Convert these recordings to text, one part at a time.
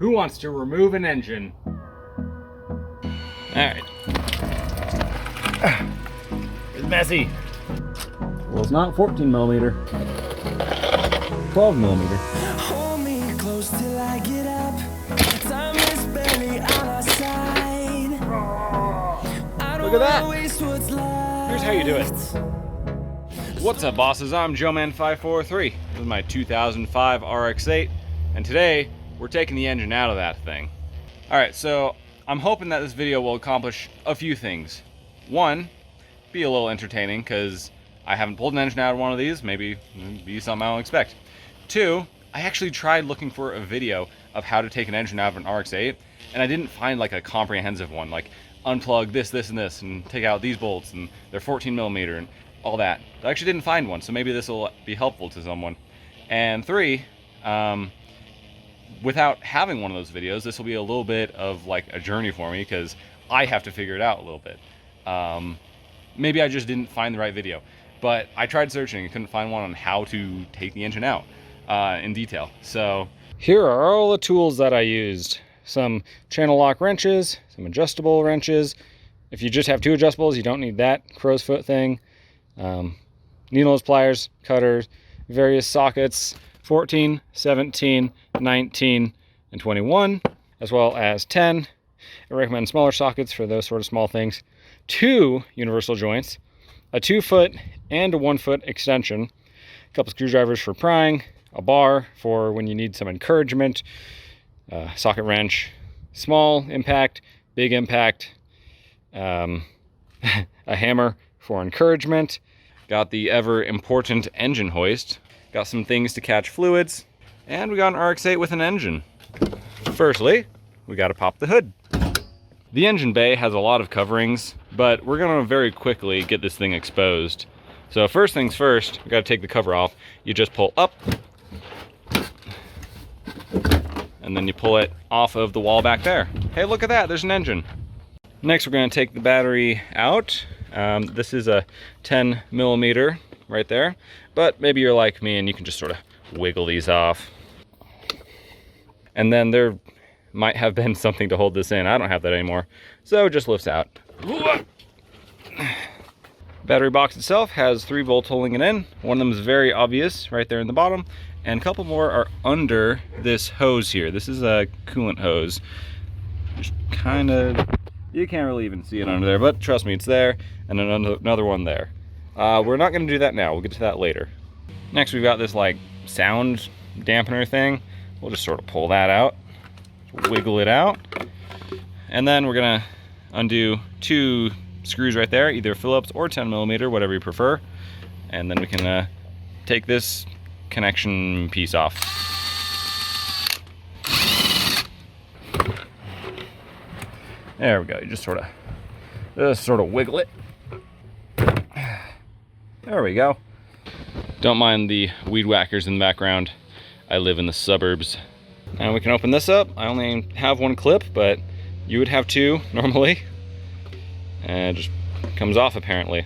Who wants to remove an engine? Alright. It's messy. Well, it's not 14 millimeter. 12 millimeter. Hold me close till I get up. Time is barely on our side. Look at that. Here's how you do it. What's up, bosses? I'm JoeMan543. This is my 2005 RX8, and today we're taking the engine out of that thing. Alright, so I'm hoping that this video will accomplish a few things. One, be a little entertaining, because I haven't pulled an engine out of one of these. Maybe it'll be something I don't expect. Two, I actually tried looking for a video of how to take an engine out of an RX8, and I didn't find like a comprehensive one, like unplug this, this, and this, and take out these bolts, and they're 14 millimeter, and all that. I actually didn't find one, so maybe this will be helpful to someone. And three, without having one of those videos, this will be a little bit of like a journey for me, because I have to figure it out a little bit. Maybe I just didn't find the right video, but I tried searching and couldn't find one on how to take the engine out in detail. So here are all the tools that I used. Some channel lock wrenches, some adjustable wrenches. If you just have two adjustables, you don't need that crow's foot thing. Needles, pliers, cutters, various sockets, 14, 17, 19, and 21, as well as 10. I recommend smaller sockets for those sort of small things. 2 universal joints, a 2-foot and a 1-foot extension, a couple screwdrivers for prying, a bar for when you need some encouragement, socket wrench, small impact, big impact, a hammer for encouragement. Got the ever important engine hoist. Got some things to catch fluids. And we got an RX8 with an engine. Firstly, we got to pop the hood. The engine bay has a lot of coverings, but we're going to very quickly get this thing exposed. So first things first, we got to take the cover off. You just pull up, and then you pull it off of the wall back there. Hey, look at that, there's an engine. Next, we're going to take the battery out. This is a 10 millimeter right there, but maybe you're like me and you can just sort of wiggle these off. And then there might have been something to hold this in. I don't have that anymore, so it just lifts out. Battery box itself has 3 bolts holding it in. One of them is very obvious right there in the bottom, and a couple more are under this hose here. This is a coolant hose. Just kind of, you can't really even see it under there, but trust me, it's there, and another one there. We're not going to do that now. We'll get to that later. Next, we've got this like sound dampener thing. We'll just sort of pull that out, wiggle it out, and then we're going to undo 2 screws right there, either Phillips or 10 millimeter, whatever you prefer, and then we can take this connection piece off. There we go. You just sort of wiggle it. There we go. Don't mind the weed whackers in the background. I live in the suburbs. And we can open this up. I only have 1 clip, but you would have 2 normally. And it just comes off apparently.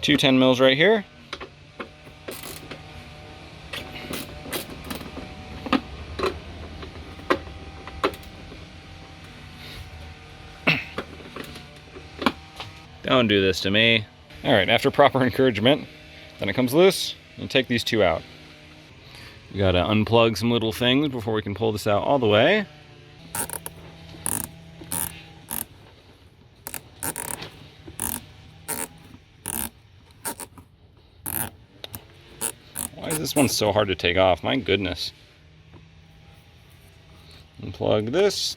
2 10 mils right here. Don't do this to me. All right, after proper encouragement, then it comes loose, and take these 2 out. We gotta unplug some little things before we can pull this out all the way. Why is this one so hard to take off? My goodness. Unplug this.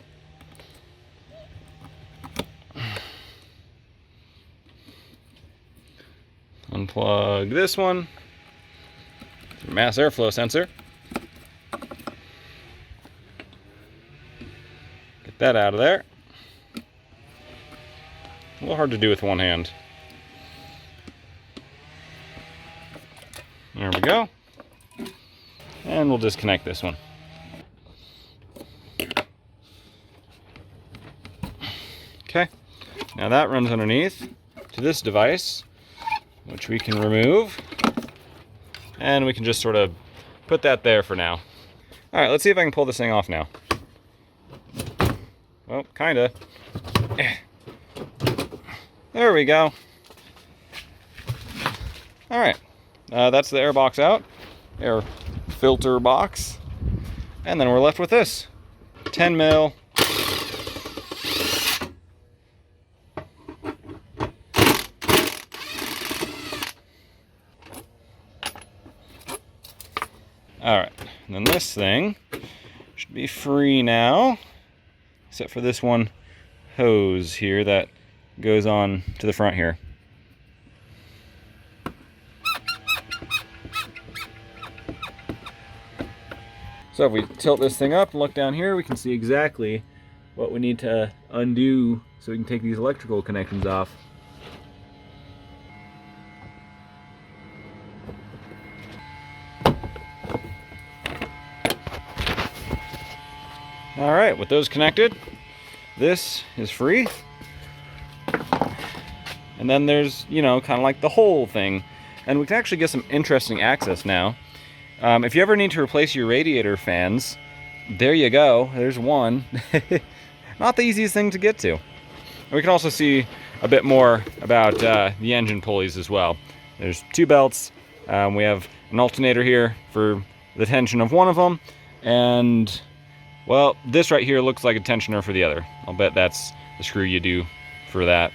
Unplug this one. Mass airflow sensor. Get that out of there. A little hard to do with one hand. There we go. And we'll disconnect this one. Okay. Now that runs underneath to this device, which we can remove, and we can just sort of put that there for now. All right, let's see if I can pull this thing off now. Well, kinda. There we go. All right, that's the air box out, air filter box. And then we're left with this 10 mil. All right, and then this thing should be free now, except for this one hose here that goes on to the front here. So if we tilt this thing up and look down here, we can see exactly what we need to undo so we can take these electrical connections off. All right, with those connected, this is free. And then there's, you know, kind of like the whole thing. And we can actually get some interesting access now. If you ever need to replace your radiator fans, there you go. There's one. Not the easiest thing to get to. And we can also see a bit more about the engine pulleys as well. There's two belts. We have an alternator here for the tension of one of them. And, well, this right here looks like a tensioner for the other. I'll bet that's the screw you do for that.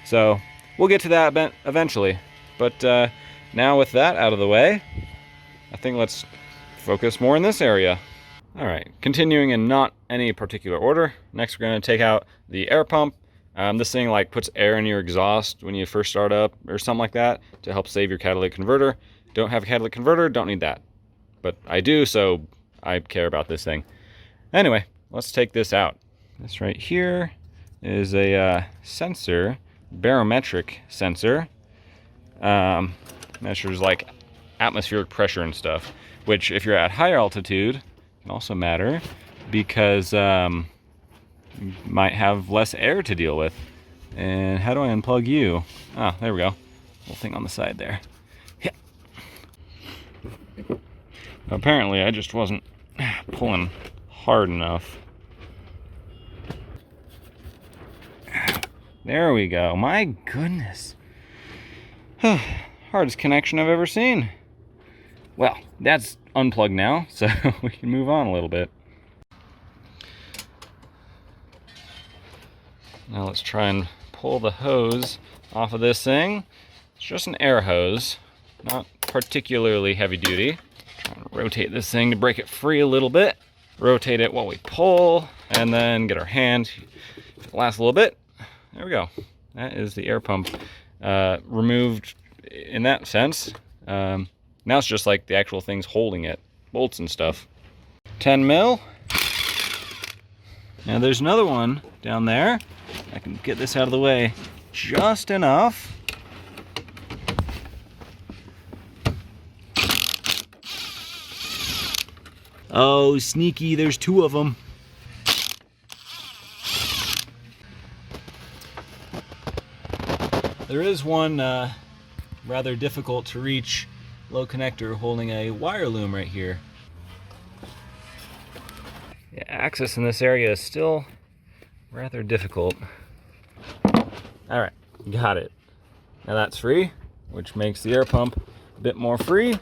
So we'll get to that eventually. But now with that out of the way, I think let's focus more in this area. All right, continuing in not any particular order. Next, we're going to take out the air pump. This thing like puts air in your exhaust when you first start up or something like that to help save your catalytic converter. Don't have a catalytic converter, don't need that. But I do, so I care about this thing. Anyway, let's take this out. This right here is a sensor, barometric sensor. Measures like atmospheric pressure and stuff, which if you're at higher altitude can also matter because you might have less air to deal with. And how do I unplug you? Ah, there we go. Little thing on the side there. Yeah. Apparently I just wasn't pulling hard enough. There we go. My goodness. Hardest connection I've ever seen. Well, that's unplugged now, so we can move on a little bit. Now let's try and pull the hose off of this thing. It's just an air hose, not particularly heavy duty. Trying to rotate this thing to break it free a little bit. Rotate it while we pull, and then get our hand. If it lasts a little bit, there we go. That is the air pump removed in that sense. Now it's just like the actual things holding it, bolts and stuff. 10 mil. Now there's another one down there. I can get this out of the way just enough. Oh, sneaky, there's two of them. There is one rather difficult to reach low connector holding a wire loom right here. Yeah, access in this area is still rather difficult. All right, got it. Now that's free, which makes the air pump a bit more free,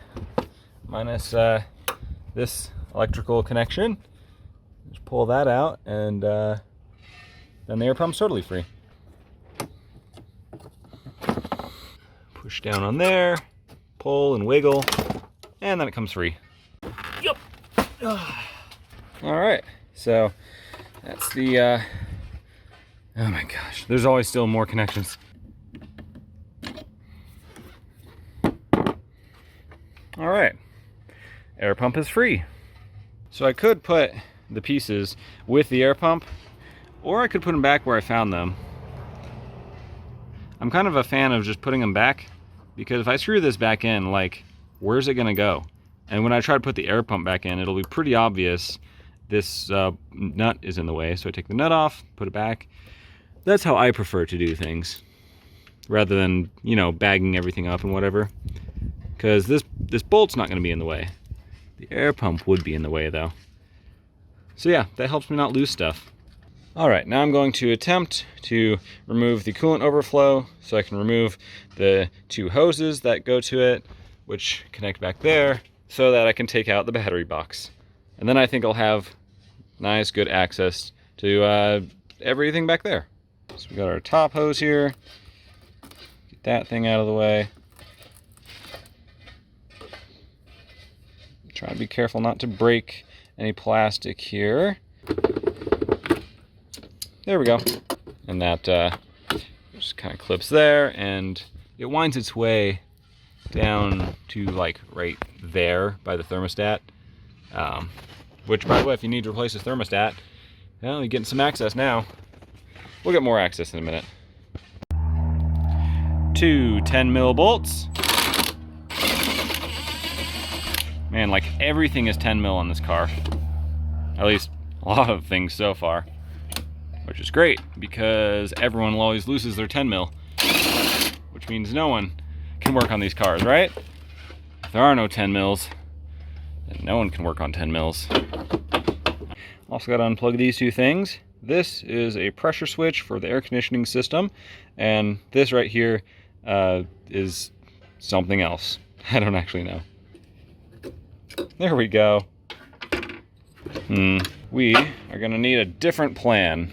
minus this electrical connection. Just pull that out, and then the air pump's totally free. Push down on there, pull and wiggle, and then it comes free. Yep. All right, so that's the, oh my gosh, there's always still more connections. All right, air pump is free. So I could put the pieces with the air pump, or I could put them back where I found them. I'm kind of a fan of just putting them back, because if I screw this back in, like, where's it gonna go? And when I try to put the air pump back in, it'll be pretty obvious this nut is in the way. So I take the nut off, put it back. That's how I prefer to do things, rather than, you know, bagging everything up and whatever. Because this bolt's not gonna be in the way. The air pump would be in the way though. So yeah, that helps me not lose stuff. All right, now I'm going to attempt to remove the coolant overflow so I can remove the 2 hoses that go to it, which connect back there, so that I can take out the battery box. And then I think I'll have nice, good access to everything back there. So we got our top hose here. Get that thing out of the way. Try to be careful not to break any plastic here. There we go. And that just kind of clips there, and it winds its way down to like right there by the thermostat. Which, by the way, if you need to replace the thermostat, well, you're getting some access now. We'll get more access in a minute. 2 10mm bolts. Man, like everything is 10mm on this car. At least a lot of things so far. Which is great, because everyone always loses their 10mm. Which means no one can work on these cars, right? If there are no 10mm, then no one can work on 10mm. Also got to unplug these 2 things. This is a pressure switch for the air conditioning system, and this right here is something else. I don't actually know. There we go. We are going to need a different plan.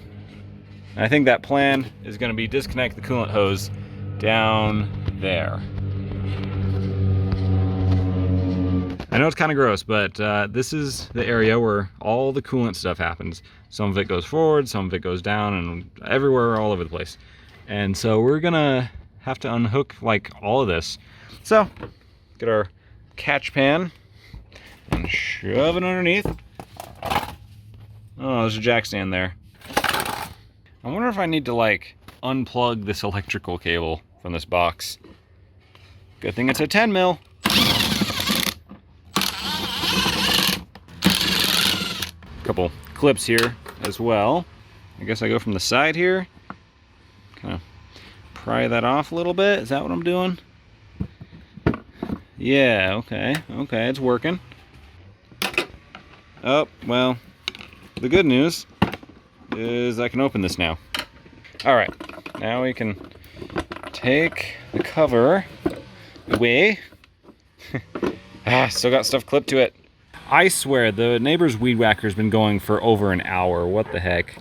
I think that plan is going to be disconnect the coolant hose down there. I know it's kind of gross, but this is the area where all the coolant stuff happens. Some of it goes forward, some of it goes down, and everywhere, all over the place. And so we're gonna have to unhook like all of this. So, get our catch pan and shove it underneath. Oh, there's a jack stand there. I wonder if I need to like unplug this electrical cable from this box. Good thing it's a 10mm. Couple clips here as well. I guess I go from the side here. Kind of pry that off a little bit. Is that what I'm doing? Yeah, okay, it's working. Oh, well, the good news is I can open this now. All right, now we can take the cover away. Still got stuff clipped to it. I swear, the neighbor's weed whacker's been going for over an hour. What the heck?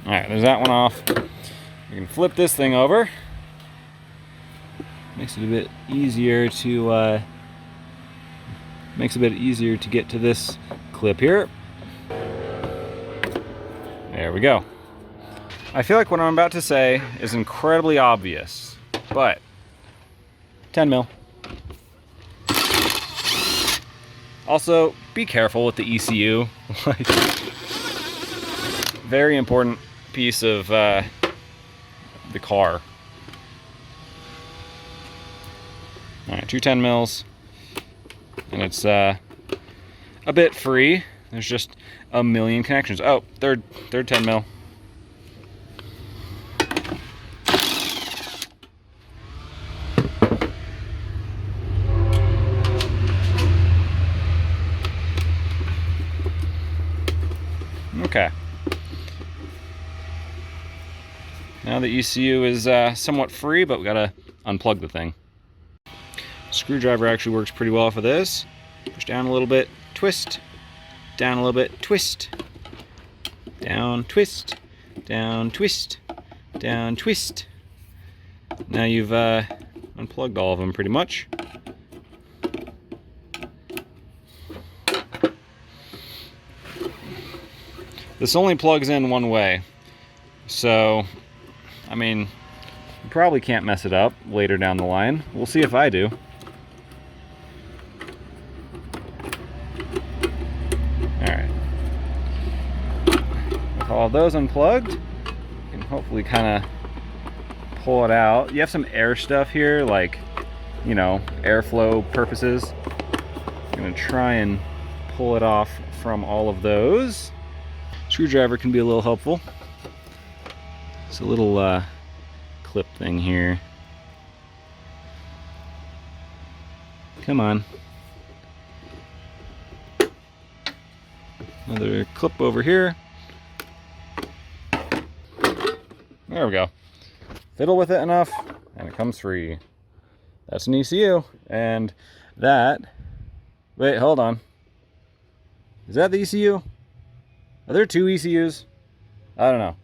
All right, there's that one off. We can flip this thing over. Makes it a bit easier to get to this clip here. There we go. I feel like what I'm about to say is incredibly obvious, but 10mm. Also, be careful with the ECU. Like, very important piece of the car. All right, 2 10mm, and it's a bit free. There's just a million connections. Oh, third 10mm. Okay. Now the ECU is somewhat free, but we gotta unplug the thing. Screwdriver actually works pretty well for this. Push down a little bit, twist. Down a little bit, twist. Down, twist. Down, twist. Down, twist. Now you've unplugged all of them pretty much. This only plugs in one way, so, I mean, you probably can't mess it up later down the line. We'll see if I do. Alright. With all those unplugged, you can hopefully kind of pull it out. You have some air stuff here, like, you know, airflow purposes. I'm going to try and pull it off from all of those. Screwdriver can be a little helpful. It's a little clip thing here. Come on. Another clip over here. There we go. Fiddle with it enough, and it comes free. That's an ECU, and that... Wait, hold on. Is that the ECU? Are there two ECUs? I don't know.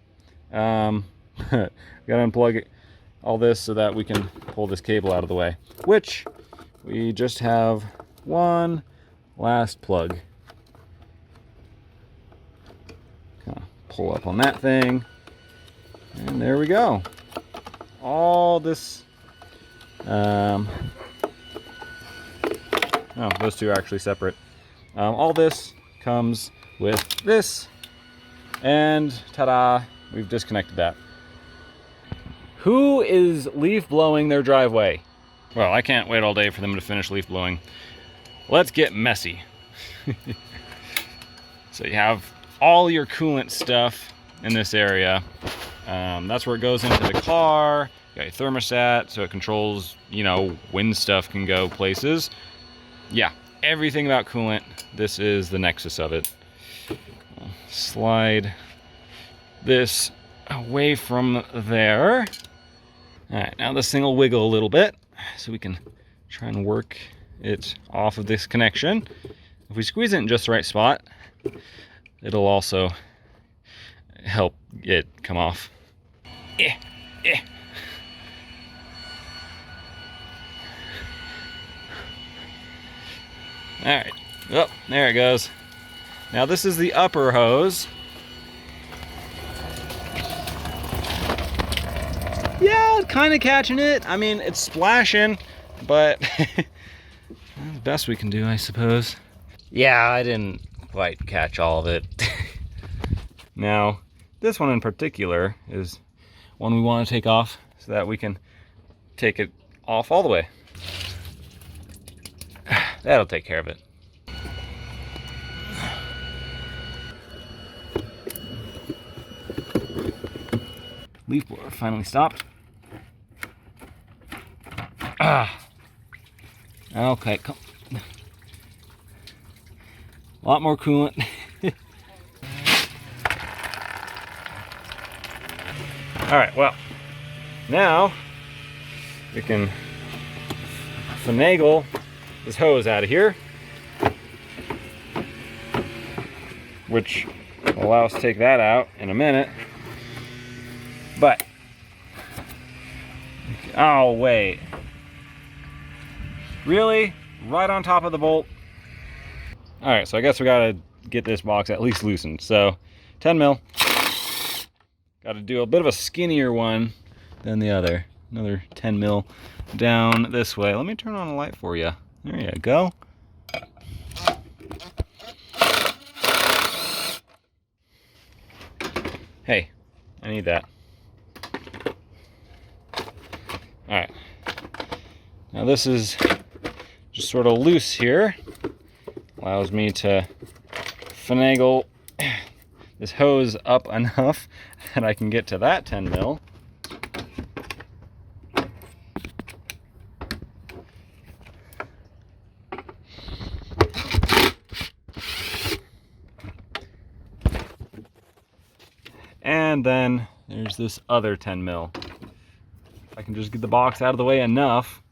Gotta unplug all this so that we can pull this cable out of the way, which we just have one last plug. Kind of pull up on that thing, and there we go. All this, oh, those two are actually separate. All this comes with this, and ta-da, we've disconnected that. Who is leaf blowing their driveway? Well, I can't wait all day for them to finish leaf blowing. Let's get messy. So you have all your coolant stuff in this area. That's where it goes into the car. You got your thermostat, so it controls, you know, when stuff can go places. Yeah, everything about coolant. This is the nexus of it. I'll slide this away from there. All right, now this thing will wiggle a little bit, so we can try and work it off of this connection. If we squeeze it in just the right spot, it'll also help it come off. All right, oh, there it goes. Now this is the upper hose. Yeah, kind of catching it. I mean, it's splashing, but that's the best we can do, I suppose. Yeah, I didn't quite catch all of it. Now, this one in particular is one we want to take off so that we can take it off all the way. That'll take care of it. Leaf blower finally stopped. Okay, come. A lot more coolant. All right, well, now we can finagle this hose out of here, which will allow us to take that out in a minute. But, oh wait, really? Right on top of the bolt? All right, so I guess we gotta get this box at least loosened. So 10 mil, gotta do a bit of a skinnier one than the other. Another 10 mil down this way. Let me turn on a light for you. There you go. Hey, I need that. All right, now this is just sort of loose here. Allows me to finagle this hose up enough that I can get to that 10 mil. And then there's this other 10 mil. I can just get the box out of the way enough.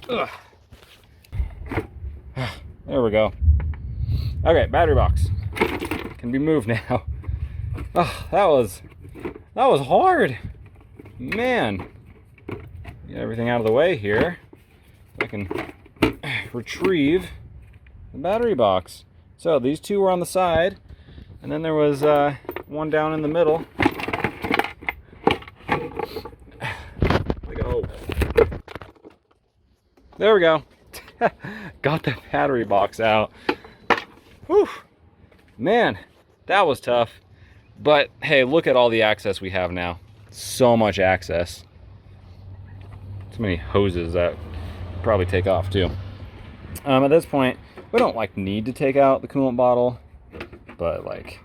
Ugh. There we go. Okay, battery box can be moved now. Oh, that was hard. Man, get everything out of the way here. I can retrieve the battery box. So these two were on the side, and then there was one down in the middle. Oh. There we go. Got the battery box out. Whew. Man, that was tough. But hey, look at all the access we have now. So much access. So many hoses that probably take off too. At this point, we don't need to take out the coolant bottle. but like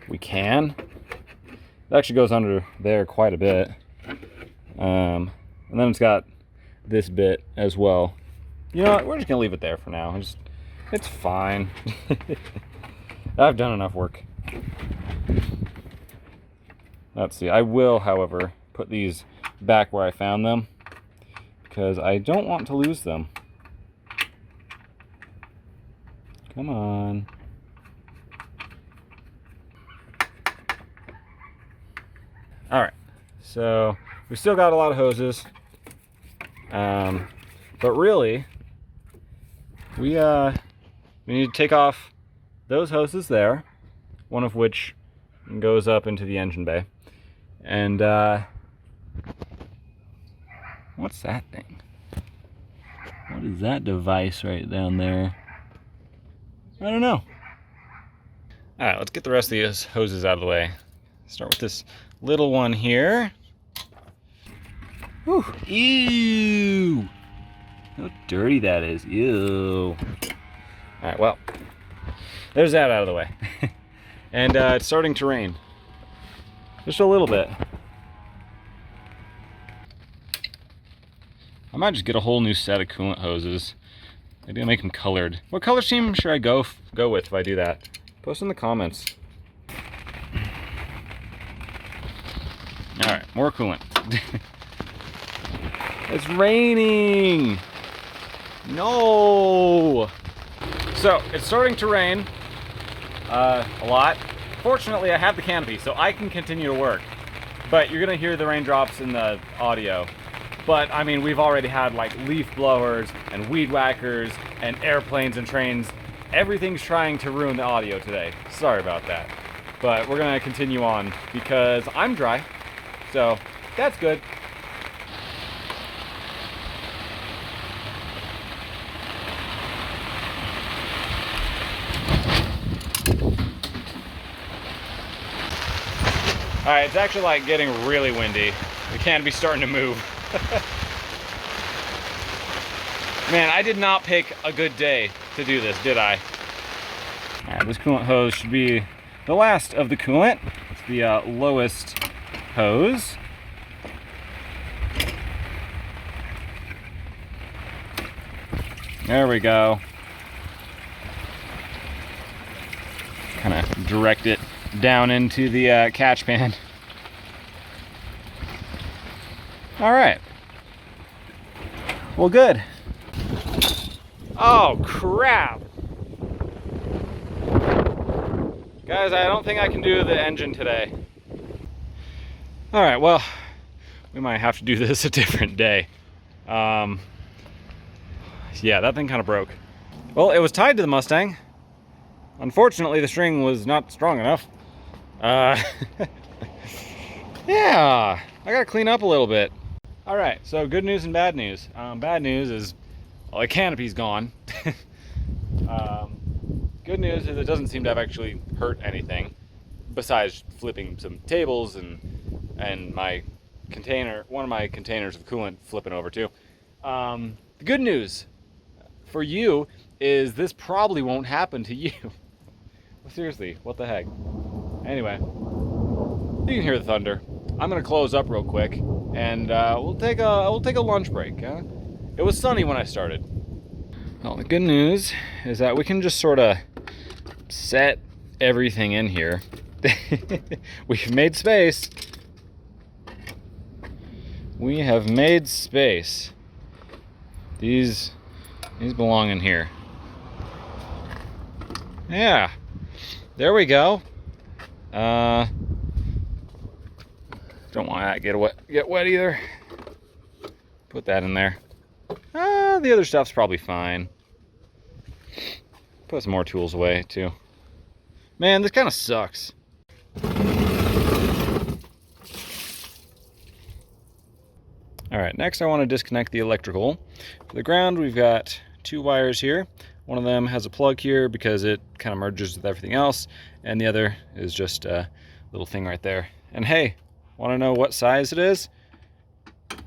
we can. It actually goes under there quite a bit. And then it's got this bit as well. You know what? We're just gonna leave it there for now. It's fine. I've done enough work. Let's see. I will, however, put these back where I found them because I don't want to lose them. Come on. All right. So we still got a lot of hoses, but really, we need to take off those hoses there, one of which goes up into the engine bay. And what's that thing? What is that device right down there? I don't know. All right, let's get the rest of these hoses out of the way. Start with this little one here. Whew. Ew! How dirty that is. Ew. All right, well, there's that out of the way. And it's starting to rain. Just a little bit. I might just get a whole new set of coolant hoses. Maybe I'll make them colored. What color scheme should I go with if I do that? Post in the comments. All right, more coolant. It's raining. No. So it's starting to rain a lot. Fortunately, I have the canopy, so I can continue to work. But you're gonna hear the raindrops in the audio. But I mean, we've already had like leaf blowers and weed whackers and airplanes and trains. Everything's trying to ruin the audio today. Sorry about that. But we're gonna continue on because I'm dry. So that's good. All right, it's actually like getting really windy. The canopy's starting to move. Man, I did not pick a good day to do this, did I? All right, this coolant hose should be the last of the coolant. It's the lowest hose. There we go. Kind of direct it down into the catch pan. All right. Well, good. Oh, crap. Guys, I don't think I can do the engine today. All right, well, we might have to do this a different day. Yeah, that thing kind of broke. Well, it was tied to the Mustang. Unfortunately, the string was not strong enough. Yeah, I gotta clean up a little bit. All right, so good news and bad news. Bad news is, well, the canopy's gone. Good news is it doesn't seem to have actually hurt anything, besides flipping some tables and my container, one of my containers of coolant flipping over too. The good news for you is this probably won't happen to you. Well, seriously, what the heck? Anyway, you can hear the thunder. I'm gonna close up real quick, and we'll take a lunch break. Huh? It was sunny when I started. Well, the good news is that we can just sort of set everything in here. We've made space. We have made space. These belong in here. Yeah, there we go. Don't want that to get wet either. Put that in there. The other stuff's probably fine. Put some more tools away too. Man, this kind of sucks. All right, next I want to disconnect the electrical. For the ground, we've got two wires here. One of them has a plug here because it kind of merges with everything else, and the other is just a little thing right there. And hey, want to know what size it is?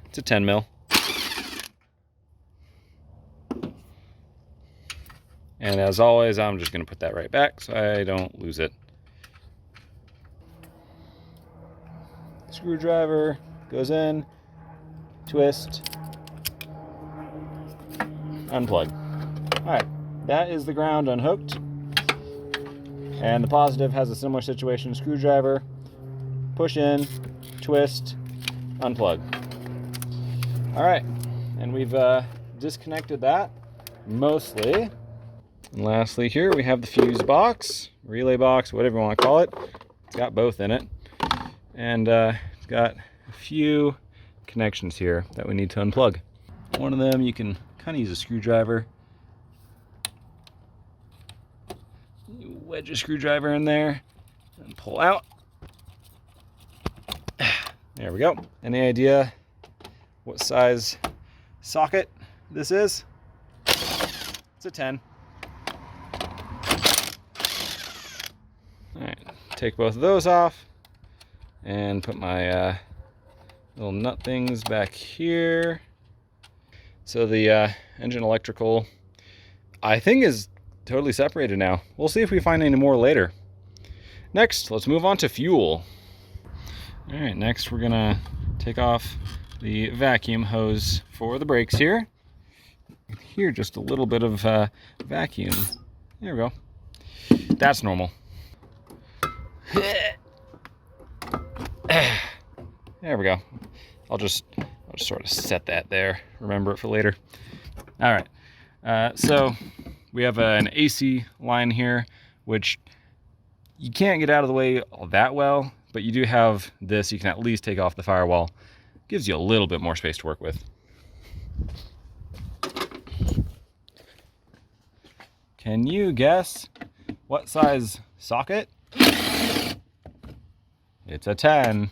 It's a 10 mil. And as always, I'm just going to put that right back so I don't lose it. Screwdriver goes in, twist, unplug. All right, that is the ground unhooked. And the positive has a similar situation. Screwdriver, push in, twist, unplug. All right, and we've disconnected that mostly. And lastly here we have the fuse box, relay box, whatever you want to call it. It's got both in it. And it's got a few connections here that we need to unplug. One of them you can kind of use a screwdriver. You wedge a screwdriver in there and pull out. There we go. Any idea what size socket this is? It's a 10. All right, take both of those off and put my little nut things back here. So the engine electrical, I think, is totally separated now. We'll see if we find any more later. Next, let's move on to fuel. All right, next we're gonna take off the vacuum hose for the brakes here. Here, just a little bit of vacuum. There we go. That's normal. There we go. I'll just sort of set that there. Remember it for later. All right. So we have an AC line here, which you can't get out of the way that well, but you do have this. You can at least take off the firewall. Gives you a little bit more space to work with. Can you guess what size socket? It's a 10.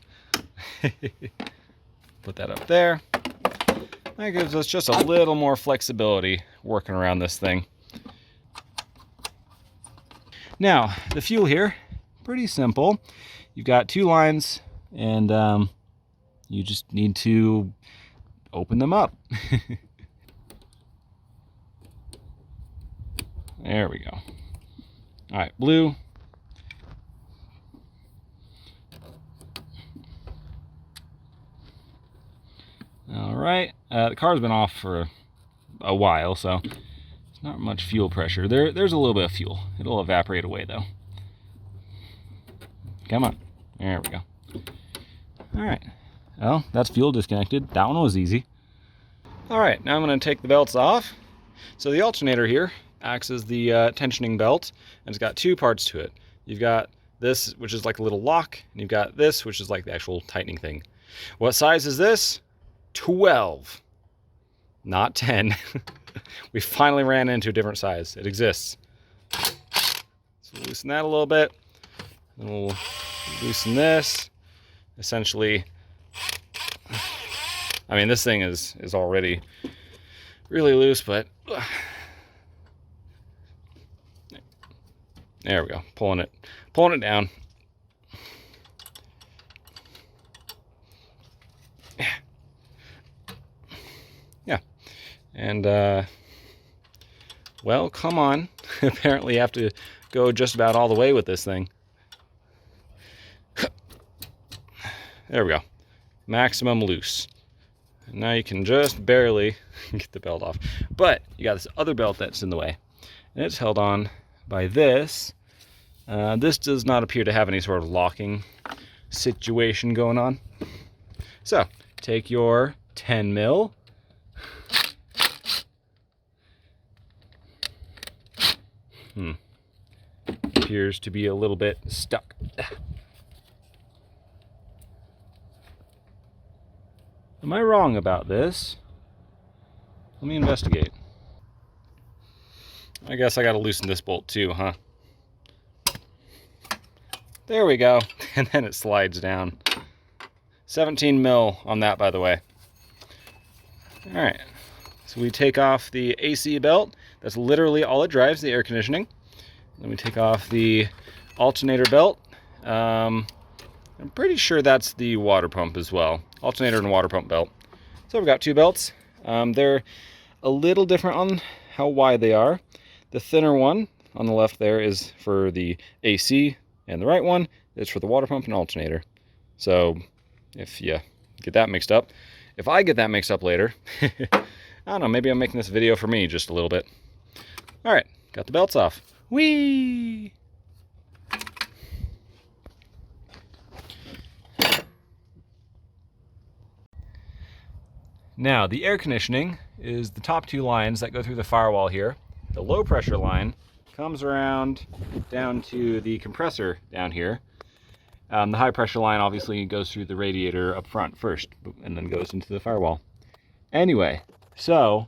Put that up there. That gives us just a little more flexibility working around this thing. Now, the fuel here, pretty simple. You've got two lines, and you just need to open them up. There we go. All right, blue. All right, the car's been off for a while, so it's not much fuel pressure. There's a little bit of fuel. It'll evaporate away, though. Come on. There we go. All right. Well, that's fuel disconnected. That one was easy. All right, now I'm going to take the belts off. So the alternator here acts as the tensioning belt, and it's got two parts to it. You've got this, which is like a little lock, and you've got this, which is like the actual tightening thing. What size is this? 12, not 10. We finally ran into a different size. It exists. So loosen that a little bit. Then we'll loosen this. Essentially, I mean, this thing is already really loose, but there we go. Pulling it down. Yeah. And well, come on. Apparently you have to go just about all the way with this thing. There we go. Maximum loose. And now you can just barely get the belt off. But you got this other belt that's in the way. And it's held on by this. This does not appear to have any sort of locking situation going on. So, take your 10 mil. Appears to be a little bit stuck. Am I wrong about this? Let me investigate. I guess I gotta loosen this bolt too, huh? There we go. And then it slides down. 17 mil on that, by the way. All right. So we take off the AC belt. That's literally all it drives, the air conditioning. Then we take off the alternator belt. I'm pretty sure that's the water pump as well. Alternator and water pump belt. So we've got two belts. They're a little different on how wide they are. The thinner one on the left there is for the AC, and the right one is for the water pump and alternator. So if you get that mixed up, if I get that mixed up later, I don't know, maybe I'm making this video for me just a little bit. All right, got the belts off. Whee! Now, the air conditioning is the top two lines that go through the firewall here. The low pressure line comes around down to the compressor down here. The high pressure line obviously goes through the radiator up front first, and then goes into the firewall. Anyway, so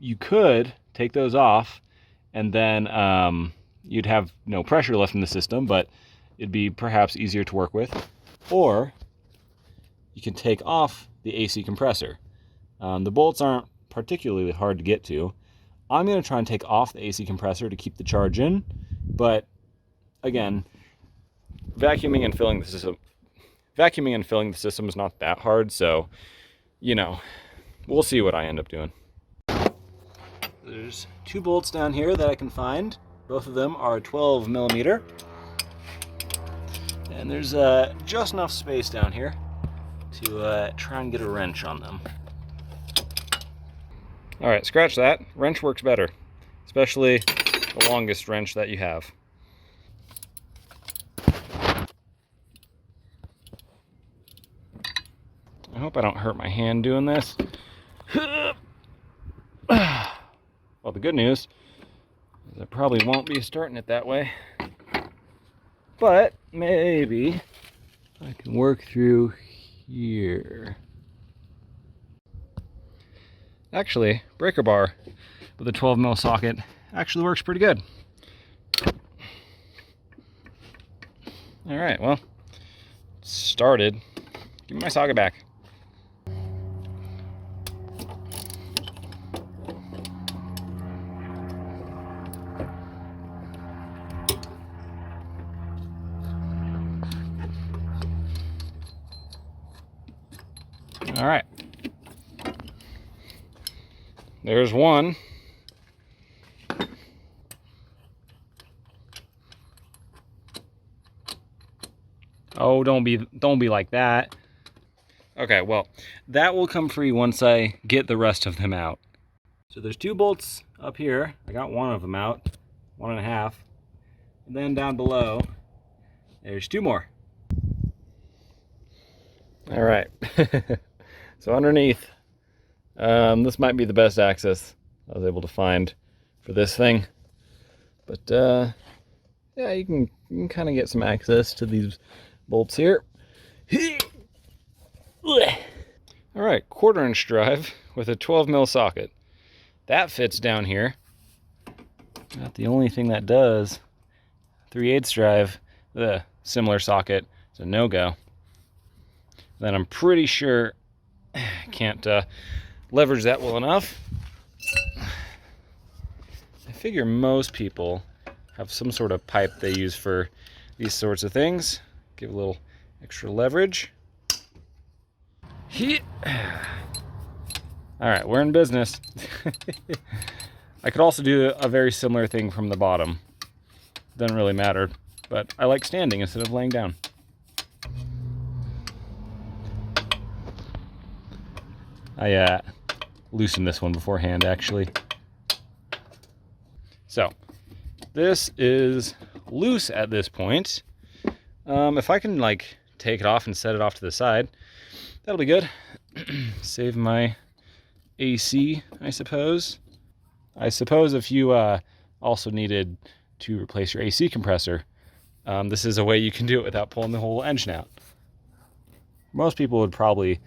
you could take those off, and then you'd have no pressure left in the system, but it'd be perhaps easier to work with. Or you can take off the AC compressor. The bolts aren't particularly hard to get to. I'm going to try and take off the AC compressor to keep the charge in, but again, vacuuming and filling the system is not that hard, so you know, we'll see what I end up doing. There's two bolts down here that I can find. Both of them are 12 millimeter, and there's just enough space down here to try and get a wrench on them. All right, scratch that. Wrench works better, especially the longest wrench that you have. I hope I don't hurt my hand doing this. Well, the good news is I probably won't be starting it that way, but maybe I can work through here. Actually, breaker bar with a 12 mil socket actually works pretty good. All right, well, started. Give me my socket back. All right. There's one. Oh, don't be like that. Okay, well, that will come free once I get the rest of them out. So there's two bolts up here. I got one of them out, 1.5. And then down below, there's two more. All right. So underneath, this might be the best access I was able to find for this thing. But yeah, you can kind of get some access to these bolts here. All right, 1/4 inch drive with a 12 mil socket. That fits down here. Not the only thing that does. 3/8 drive with a similar socket. It's a no-go. Then I'm pretty sure I can't leverage that well enough. I figure most people have some sort of pipe they use for these sorts of things. Give a little extra leverage. All right, we're in business. I could also do a very similar thing from the bottom. Doesn't really matter, but I like standing instead of laying down. I loosened this one beforehand, actually. So, this is loose at this point. If I can, like, take it off and set it off to the side, that'll be good. Save my AC, I suppose. I suppose if you also needed to replace your AC compressor, this is a way you can do it without pulling the whole engine out. Most people would probably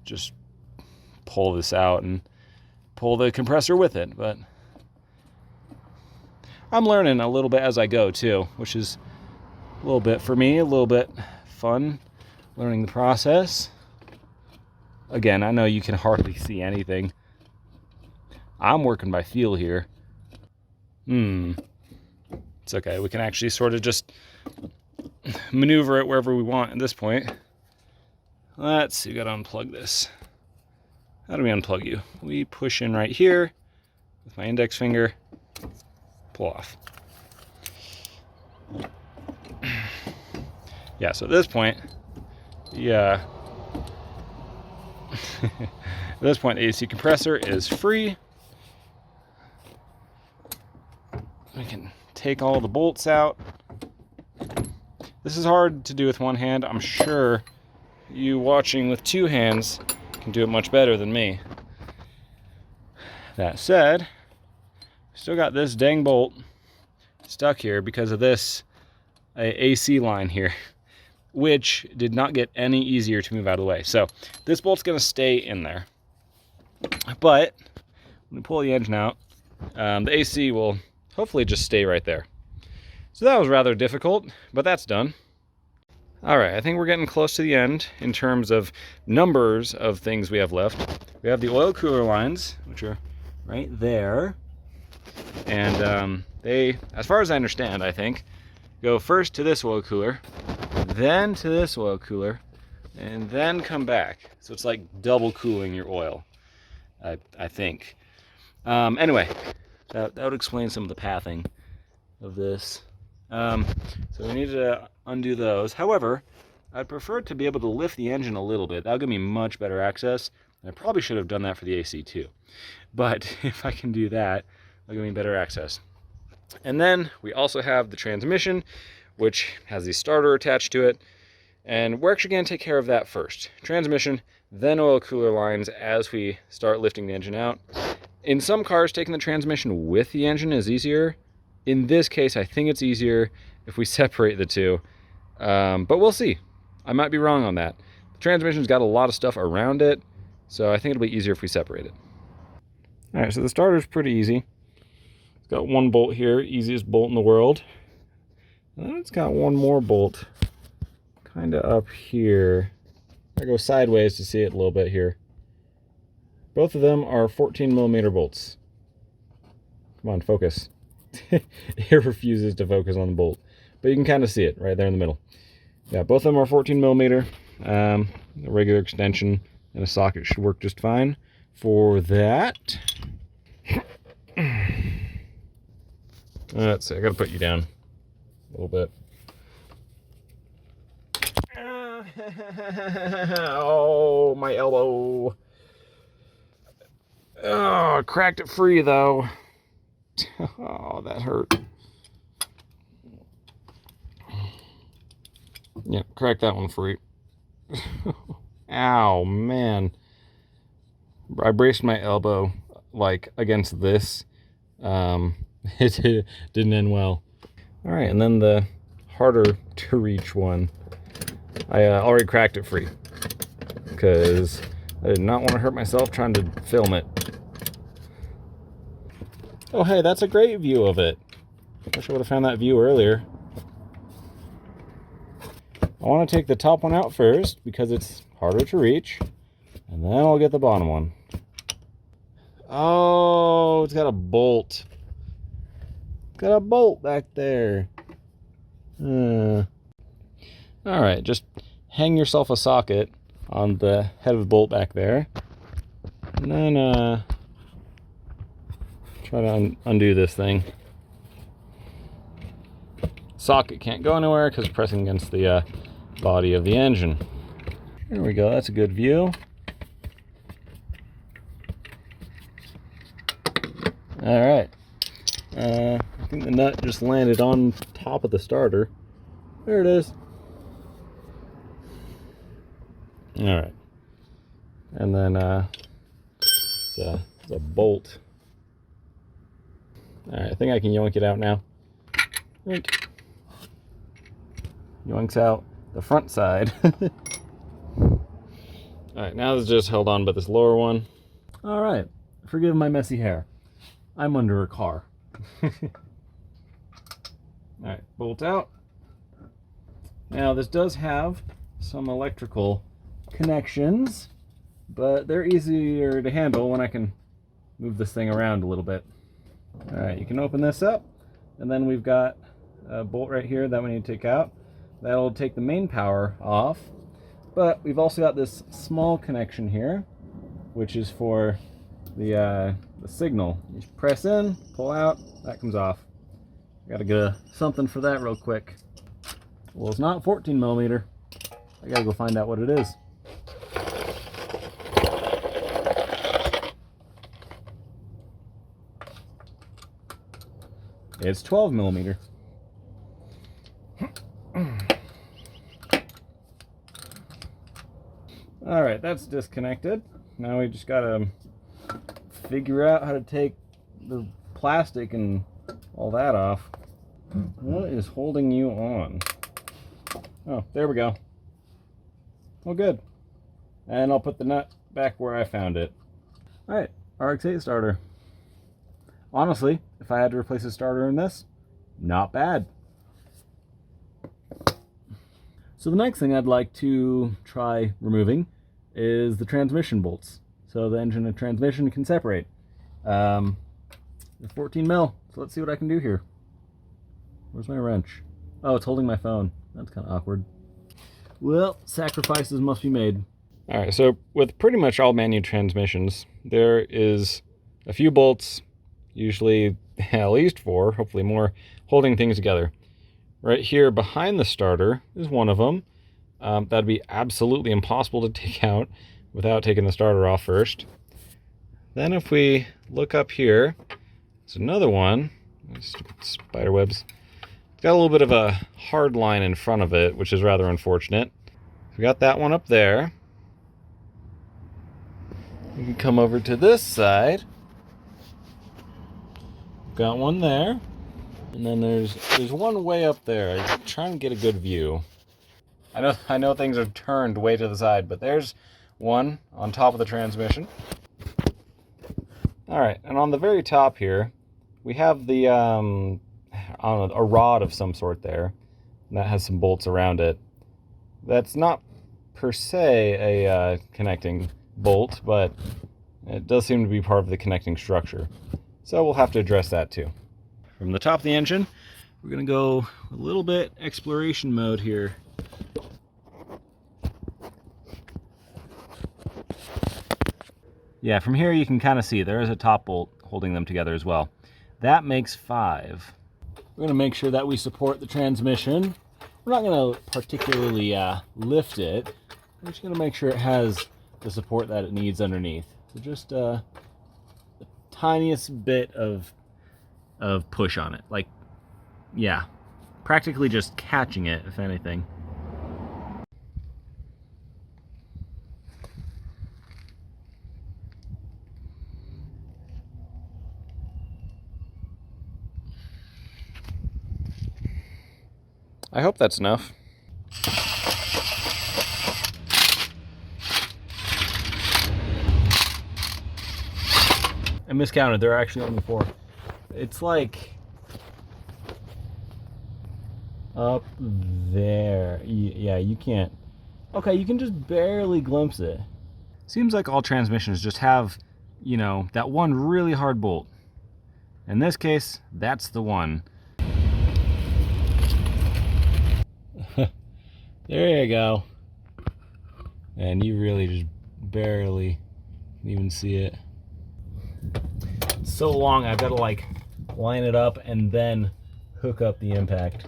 just pull this out and pull the compressor with it, but I'm learning a little bit as I go too, which is a little bit for me, a little bit fun, learning the process. Again, I know you can hardly see anything. I'm working by feel here. It's okay, we can actually sort of just maneuver it wherever we want at this point. Let's see, we gotta unplug this. How do we unplug you? We push in right here with my index finger. pull off. Yeah, so at this point, at this point, the AC compressor is free. We can take all the bolts out. This is hard to do with one hand. I'm sure you watching with two hands can do it much better than me. That said, still got this dang bolt stuck here because of this AC line here, which did not get any easier to move out of the way. So this bolt's gonna stay in there. But when we pull the engine out, the AC will hopefully just stay right there. So that was rather difficult, but that's done. All right, I think we're getting close to the end in terms of numbers of things we have left. We have the oil cooler lines, which are right there. And they, as far as I understand, I think, go first to this oil cooler, then to this oil cooler, and then come back. So it's like double cooling your oil, I think. Anyway, that would explain some of the pathing of this. So we need to undo those. However, I'd prefer to be able to lift the engine a little bit. That'll give me much better access. And I probably should have done that for the AC too. But if I can do that, it'll give me better access. And then we also have the transmission, which has the starter attached to it. And we're actually going to take care of that first. Transmission, then oil cooler lines as we start lifting the engine out. In some cars, taking the transmission with the engine is easier. In this case, I think it's easier if we separate the two. But we'll see. I might be wrong on that. The transmission's got a lot of stuff around it, so I think it'll be easier if we separate it. All right, so the starter's pretty easy. It's got one bolt here, easiest bolt in the world. And then it's got one more bolt kind of up here. I go sideways to see it a little bit here. Both of them are 14mm bolts. Come on, focus. It refuses to focus on the bolt, but you can kind of see it right there in the middle. Yeah, both of them are 14mm. A regular extension and a socket should work just fine for that. Let's see, I gotta put you down a little bit. Oh, my elbow. Oh, I cracked it free though. Oh, that hurt. Yeah, crack that one free. Ow, man. I braced my elbow like against this. It didn't end well. All right, and then the harder to reach one. I already cracked it free because I did not want to hurt myself trying to film it. Oh, hey, that's a great view of it. Wish I would have found that view earlier. I want to take the top one out first because it's harder to reach, and then I'll get the bottom one. Oh, it's got a bolt. It's got a bolt back there. All right, just hang yourself a socket on the head of the bolt back there, and then try to undo this thing. Socket can't go anywhere because it's pressing against the body of the engine. There we go, that's a good view. All right, I think the nut just landed on top of the starter. There it is. All right, and then it's a bolt. All right, I think I can yoink it out now. Yoink. Yoinks out the front side. All right, now this is just held on by this lower one. All right, forgive my messy hair. I'm under a car. All right, bolt out. Now this does have some electrical connections, but they're easier to handle when I can move this thing around a little bit. All right, you can open this up, and then we've got a bolt right here that we need to take out. That'll take the main power off, but we've also got this small connection here, which is for the signal. You just press in, pull out, that comes off. Gotta get something for that real quick. Well, it's not 14 millimeter. I gotta go find out what it is. It's 12 millimeter. All right, that's disconnected. Now we just gotta figure out how to take the plastic and all that off. What is holding you on? Oh, there we go. Well, good. And I'll put the nut back where I found it. All right, RX8 starter. Honestly, if I had to replace a starter in this, not bad. So the next thing I'd like to try removing is the transmission bolts. So the engine and transmission can separate. They're 14 mil, so let's see what I can do here. Where's my wrench? Oh, it's holding my phone. That's kind of awkward. Well, sacrifices must be made. All right, so with pretty much all manual transmissions, there is a few bolts, usually at least 4, hopefully more, holding things together. Right here behind the starter is one of them. That'd be absolutely impossible to take out without taking the starter off first. Then if we look up here, there's another one. Stupid spider webs. It's got a little bit of a hard line in front of it, which is rather unfortunate. We got that one up there. We can come over to this side. Got one there. And then there's one way up there. I'm trying to get a good view. I know things are turned way to the side, but there's one on top of the transmission. All right, and on the very top here, we have the a rod of some sort there, and that has some bolts around it. That's not per se a connecting bolt, but it does seem to be part of the connecting structure. So we'll have to address that too. From the top of the engine, we're gonna go a little bit exploration mode here. Yeah, from here you can kind of see there is a top bolt holding them together as well. That makes 5. We're gonna make sure that we support the transmission. We're not gonna particularly lift it. We're just gonna make sure it has the support that it needs underneath. So just the tiniest bit of push on it. Like, yeah, practically just catching it, if anything. I hope that's enough. I miscounted, there are actually only 4. It's like up there. Yeah, you can't. Okay, you can just barely glimpse it. Seems like all transmissions just have, you know, that one really hard bolt. In this case, that's the one. There you go. And you really just barely even see it. It's so long, I've got to like line it up and then hook up the impact.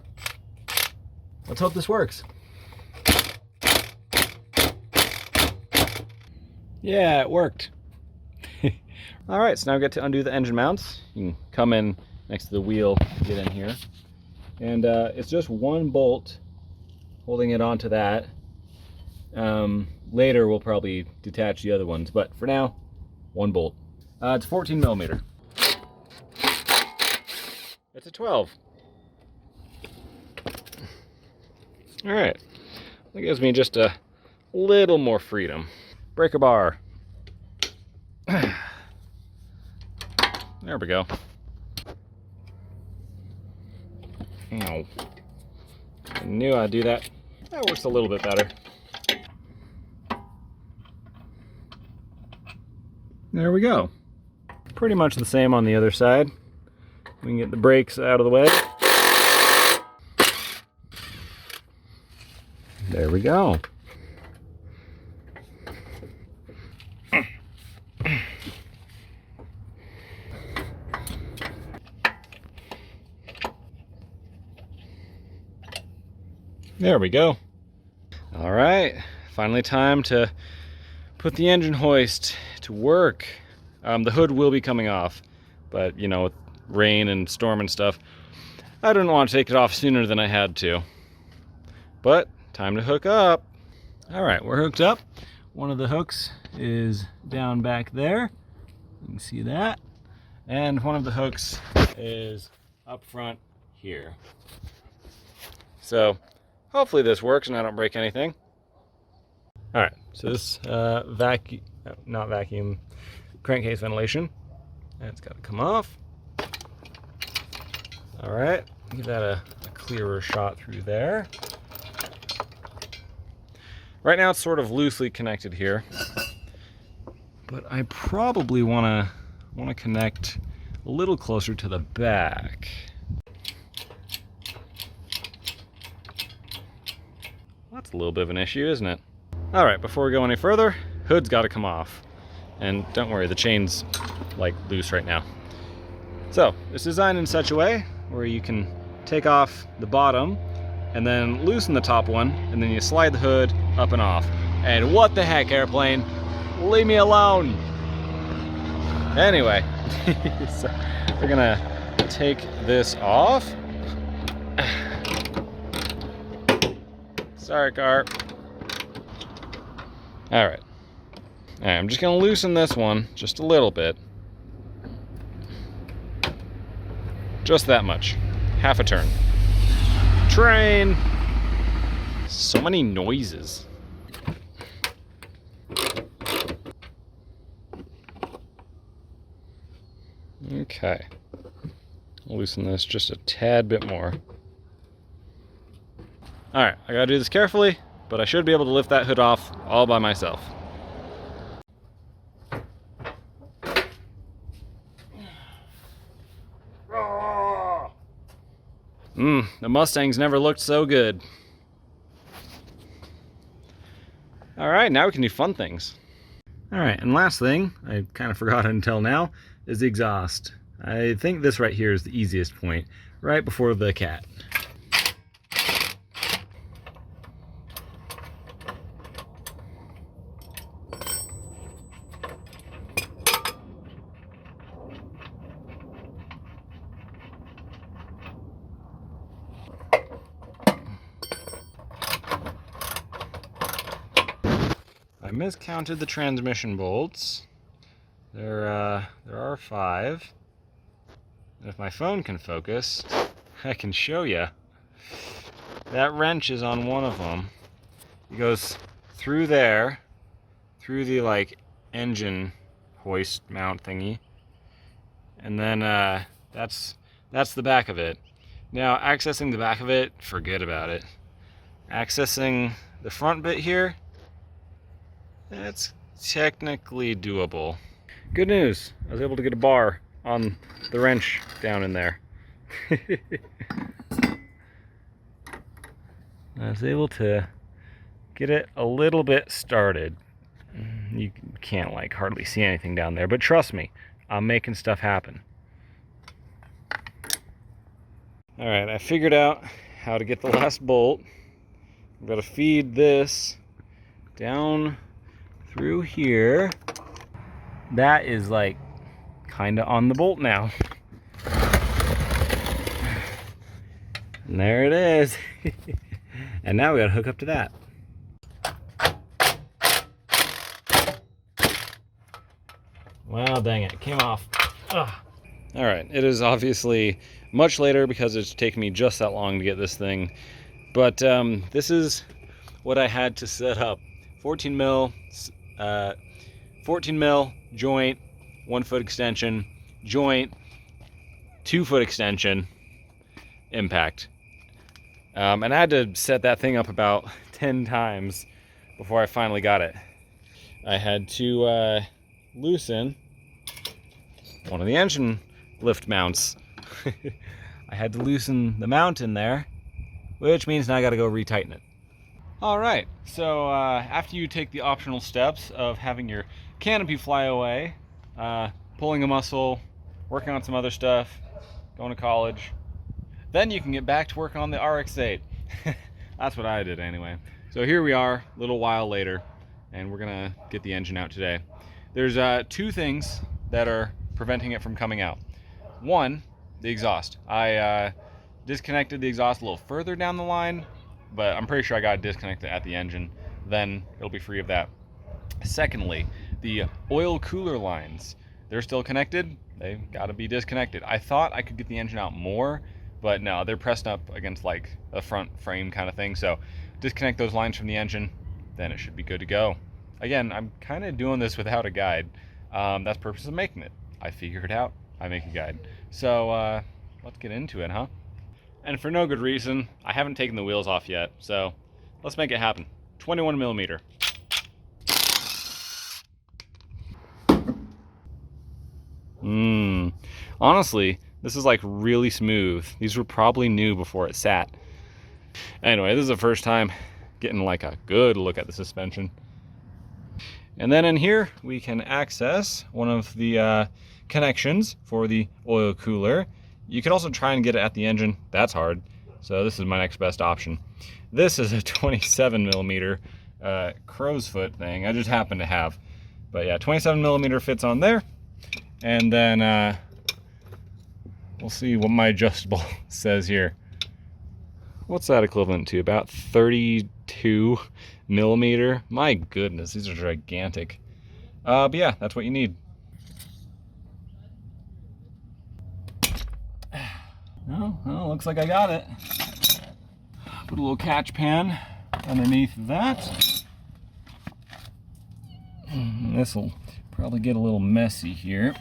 Let's hope this works. Yeah, it worked. All right, so now we get to undo the engine mounts. You can come in next to the wheel, get in here. And it's just one bolt holding it onto that. Later we'll probably detach the other ones, but for now, one bolt. It's 14 millimeter. It's a 12. All right, that gives me just a little more freedom. Breaker bar. There we go. Ow. I knew I'd do that. That works a little bit better. There we go. Pretty much the same on the other side. We can get the brakes out of the way. There we go. There we go. All right, finally time to put the engine hoist to work. The hood will be coming off, but you know, with rain and storm and stuff, I didn't want to take it off sooner than I had to. But time to hook up. All right, we're hooked up. One of the hooks is down back there. You can see that. And one of the hooks is up front here. So hopefully this works and I don't break anything. All right, so this not vacuum, crankcase ventilation, that's got to come off. All right, give that a clearer shot through there. Right now it's sort of loosely connected here, but I probably want to connect a little closer to the back. That's a little bit of an issue, isn't it? All right, before we go any further, hood's got to come off. And don't worry, the chain's like loose right now. So it's designed in such a way where you can take off the bottom and then loosen the top one, and then you slide the hood up and off. And what the heck, airplane? Leave me alone. Anyway, so we're gonna take this off. Sorry, car. All right. All right, I'm just gonna loosen this one just a little bit. Just that much. Half a turn. Train! So many noises. Okay. Loosen this just a tad bit more. Alright, I gotta do this carefully, but I should be able to lift that hood off all by myself. The Mustangs never looked so good. Alright, now we can do fun things. Alright, and last thing, I kind of forgot until now, is the exhaust. I think this right here is the easiest point, right before the cat. I miscounted the transmission bolts. There are 5. And if my phone can focus, I can show you. That wrench is on one of them. It goes through there, through the like engine hoist mount thingy, and then that's the back of it. Now accessing the back of it, forget about it. Accessing the front bit here, that's technically doable. Good news, I was able to get a bar on the wrench down in there. I was able to get it a little bit started. You can't like hardly see anything down there, but trust me, I'm making stuff happen. All right, I figured out how to get the last bolt. I've got to feed this down through here. That is like kind of on the bolt now. And there it is. And now we got to hook up to that. Well, dang it came off. Ugh. All right, it is obviously much later because it's taken me just that long to get this thing. But this is what I had to set up. 14 mil joint, 1 foot extension, joint, 2 foot extension, impact. And I had to set that thing up about 10 times before I finally got it. I had to loosen one of the engine lift mounts. I had to loosen the mount in there, which means now I got to go retighten it. All right, so after you take the optional steps of having your canopy fly away, pulling a muscle, working on some other stuff, going to college, then you can get back to work on the RX8. That's what I did anyway. So here we are, a little while later, and we're gonna get the engine out today. There's two things that are preventing it from coming out. One, the exhaust. I disconnected the exhaust a little further down the line, but I'm pretty sure I got it disconnected at the engine. Then it'll be free of that. Secondly, the oil cooler lines. They're still connected. They've got to be disconnected. I thought I could get the engine out more, but no, they're pressed up against like a front frame kind of thing. So disconnect those lines from the engine, then it should be good to go. Again, I'm kind of doing this without a guide. That's the purpose of making it. I figure it out, I make a guide. So let's get into it, huh? And for no good reason, I haven't taken the wheels off yet, so let's make it happen. 21 millimeter. Honestly, this is like really smooth. These were probably new before it sat. Anyway, this is the first time getting like a good look at the suspension. And then in here, we can access one of the connections for the oil cooler. You can also try and get it at the engine. That's hard. So this is my next best option. This is a 27 millimeter crow's foot thing I just happen to have. But yeah, 27 millimeter fits on there. And then we'll see what my adjustable says here. What's that equivalent to? About 32 millimeter. My goodness, these are gigantic. But yeah, that's what you need. Oh, well, looks like I got it. Put a little catch pan underneath that. This will probably get a little messy here.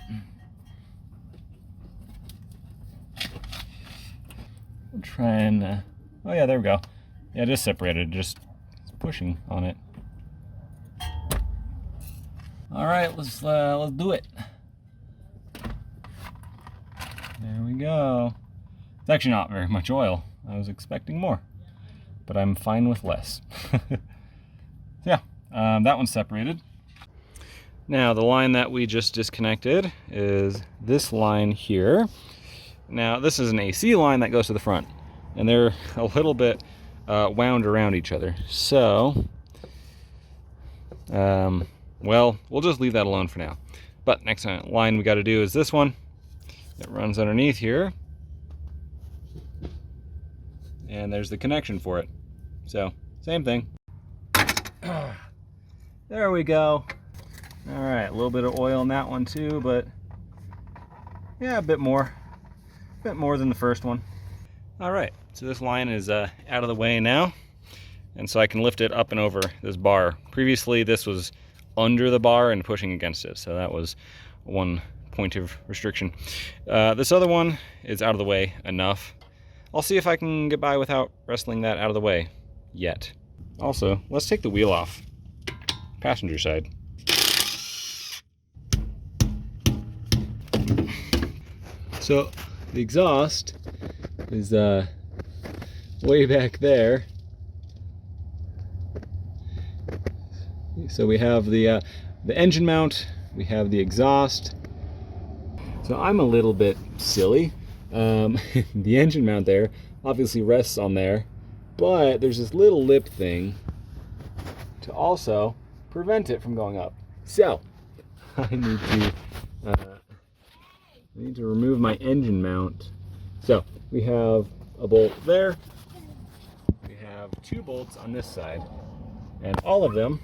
We'll try and, oh yeah, there we go. Yeah, just separated, just pushing on it. All right, let's do it. There we go. It's actually not very much oil. I was expecting more, but I'm fine with less. Yeah, that one's separated. Now, the line that we just disconnected is this line here. Now, this is an AC line that goes to the front, and they're a little bit wound around each other. So, well, we'll just leave that alone for now. But next line we got to do is this one. It runs underneath here. And there's the connection for it. So, same thing. There we go. All right, a little bit of oil in that one too, but yeah, a bit more than the first one. All right, so this line is out of the way now, and so I can lift it up and over this bar. Previously, this was under the bar and pushing against it, so that was one point of restriction. This other one is out of the way enough. I'll see if I can get by without wrestling that out of the way yet. Also, let's take the wheel off. Passenger side. So the exhaust is way back there. So we have the engine mount, we have the exhaust. So I'm a little bit silly. The engine mount there obviously rests on there, but there's this little lip thing to also prevent it from going up. So I need to remove my engine mount. So we have a bolt there. We have two bolts on this side, and all of them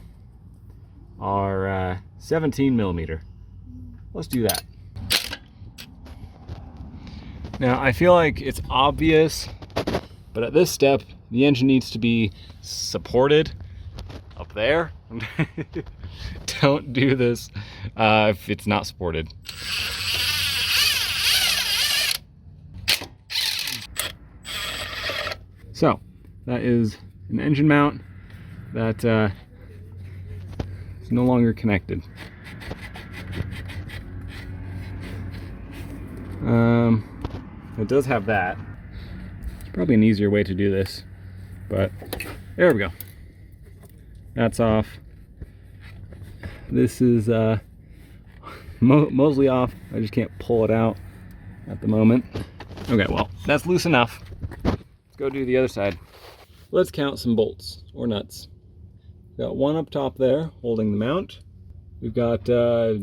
are 17 millimeter. Let's do that. Now, I feel like it's obvious, but at this step, the engine needs to be supported up there. Don't do this if it's not supported. So, that is an engine mount that is no longer connected. It does have that. It's probably an easier way to do this, but there we go. That's off. This is mostly off. I just can't pull it out at the moment. Okay, well, that's loose enough. Let's go do the other side. let's count some bolts or nuts. Got one up top there holding the mount. We've got a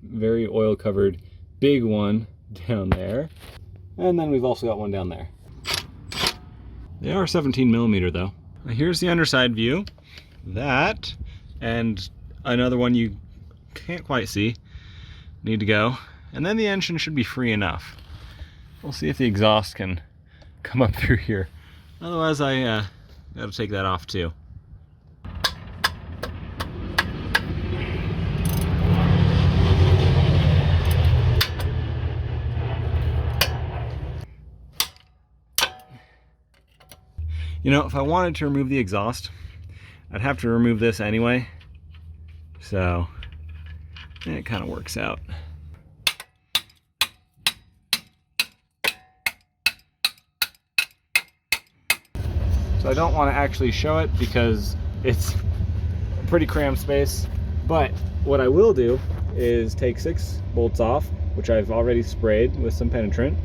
very oil covered big one down there. And then we've also got one down there. They are 17mm though. Now here's the underside view. That and another one you can't quite see need to go. And then the engine should be free enough. We'll see if the exhaust can come up through here. Otherwise I gotta take that off too. You know, if I wanted to remove the exhaust, I'd have to remove this anyway. So, it kind of works out. So I don't want to actually show it because it's a pretty cramped space. But what I will do is take 6 bolts off, which I've already sprayed with some penetrant.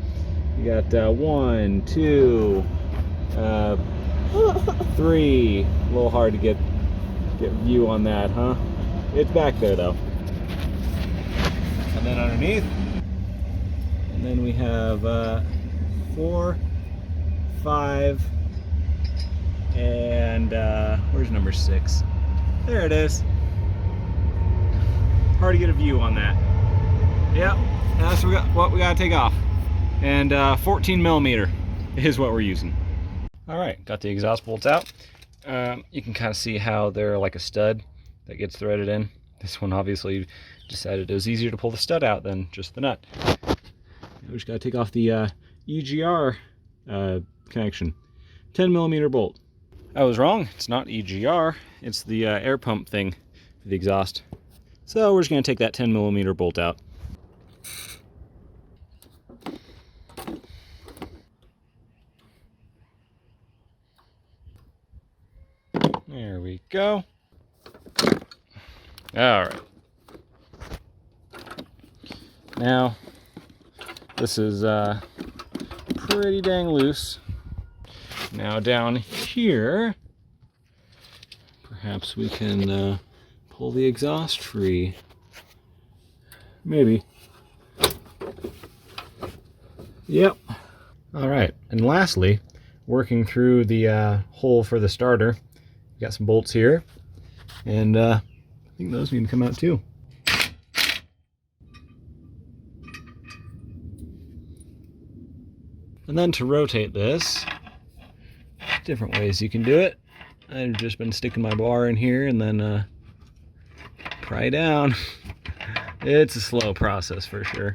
You got 1, 2, 3. A little hard to get view on that, huh? It's back there though. And then underneath. And then we have 4, 5, and where's number 6? There it is. Hard to get a view on that. Yep, that's what we gotta take off. And 14mm is what we're using. All right, got the exhaust bolts out. You can kind of see how they're like a stud that gets threaded in. This one obviously decided it was easier to pull the stud out than just the nut. We just gotta take off the EGR connection. 10mm bolt. I was wrong, it's not EGR, it's the air pump thing for the exhaust. So we're just gonna take that 10mm bolt out. There we go. All right. Now, this is pretty dang loose. Now down here, perhaps we can pull the exhaust free. Maybe. Yep. All right. And lastly, working through the hole for the starter, we got some bolts here, and I think those need to come out too. And then to rotate this, different ways you can do it. I've just been sticking my bar in here and then pry down. It's a slow process for sure.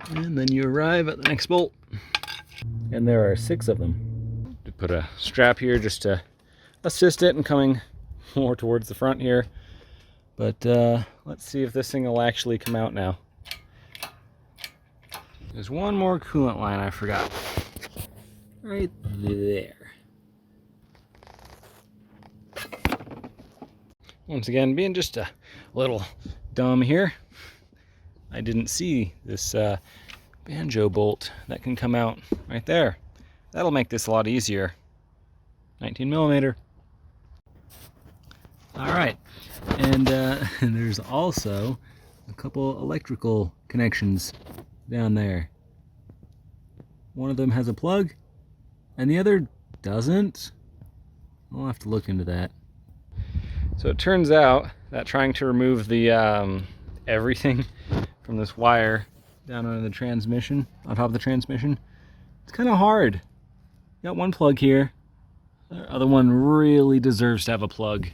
And then you arrive at the next bolt. And there are 6 of them. To put a strap here just to assist it in coming more towards the front here. But let's see if this thing will actually come out now. There's one more coolant line I forgot. Right there. Once again, being just a little dumb here, I didn't see this banjo bolt that can come out right there. That'll make this a lot easier. 19mm. All right, and there's also a couple electrical connections down there. One of them has a plug, and the other doesn't. I'll have to look into that. So it turns out that trying to remove the everything from this wire down on the transmission, on top of the transmission, it's kind of hard. Got one plug here. The other one really deserves to have a plug.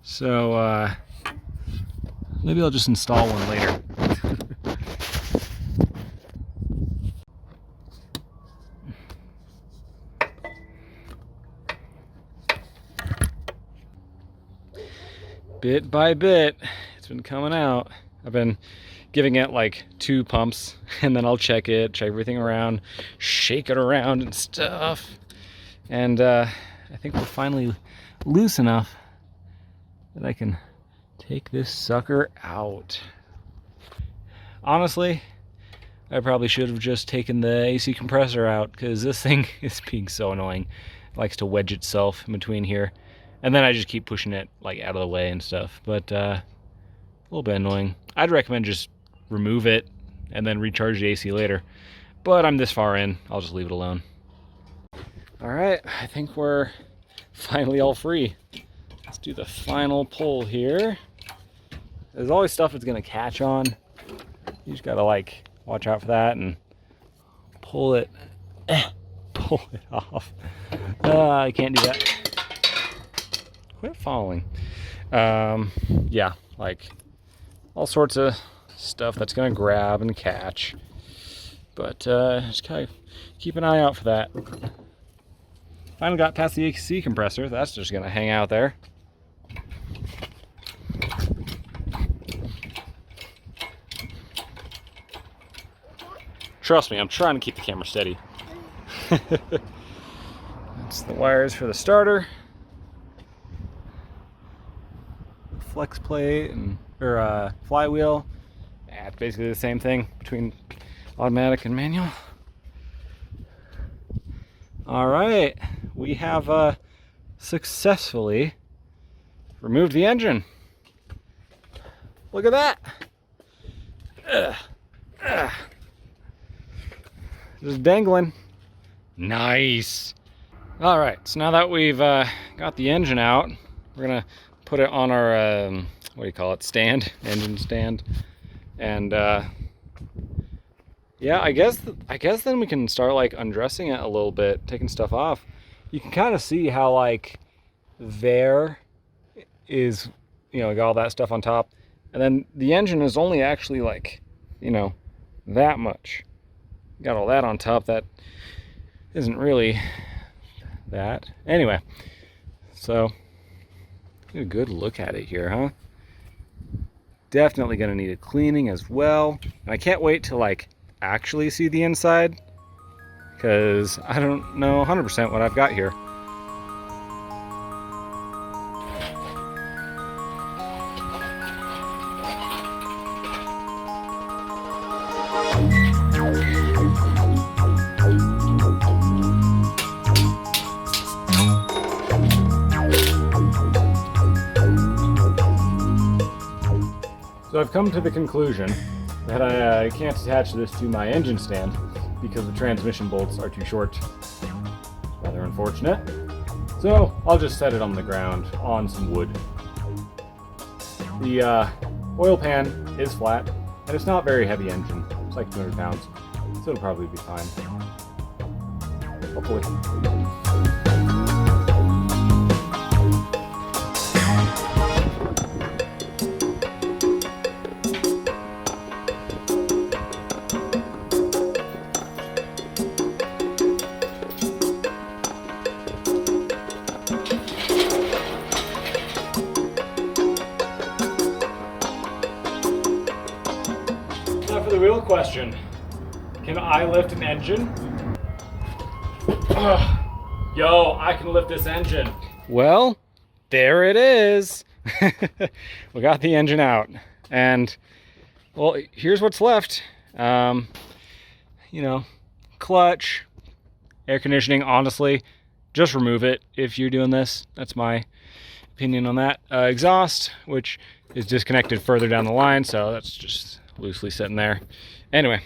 So maybe I'll just install one later. Bit by bit, it's been coming out. I've been giving it like 2 pumps, and then I'll check everything around, shake it around and stuff. And I think we're finally loose enough that I can take this sucker out. Honestly, I probably should have just taken the AC compressor out, because this thing is being so annoying. It likes to wedge itself in between here. And then I just keep pushing it like out of the way and stuff. But a little bit annoying. I'd recommend just remove it and then recharge the AC later. But I'm this far in, I'll just leave it alone. All right, I think we're finally all free. Let's do the final pull here. There's always stuff that's gonna catch on. You just gotta like watch out for that and pull it off. I can't do that. Quit falling. Yeah, like all sorts of stuff that's gonna grab and catch. But just kind of keep an eye out for that. Finally got past the AC compressor. That's just gonna hang out there. Trust me, I'm trying to keep the camera steady. That's the wires for the starter. Flex plate and flywheel. Yeah, it's basically the same thing between automatic and manual. All right, we have successfully removed the engine. Look at that. Just dangling. Nice. All right, so now that we've got the engine out, we're gonna put it on our what do you call it, stand, engine stand. And yeah, I guess then we can start like undressing it a little bit, taking stuff off. You can kind of see how like there is, you know, got all that stuff on top, and then the engine is only actually like, you know, that much. Got all that on top. That isn't really that. Anyway, so get a good look at it here, huh? Definitely gonna need a cleaning as well. And I can't wait to like actually see the inside, because I don't know 100% what I've got here. So I've come to the conclusion that I can't attach this to my engine stand because the transmission bolts are too short. Rather unfortunate. So I'll just set it on the ground on some wood. The oil pan is flat, and it's not very heavy engine. It's like 200 pounds, so it'll probably be fine. Hopefully. Now for the real question, can I lift an engine? Yo, I can lift this engine. Well, there it is. We got the engine out, and well, here's what's left. You know, clutch, air conditioning. Honestly, just remove it if you're doing this. That's my opinion on that. Exhaust, which is disconnected further down the line, so that's just loosely sitting there. Anyway,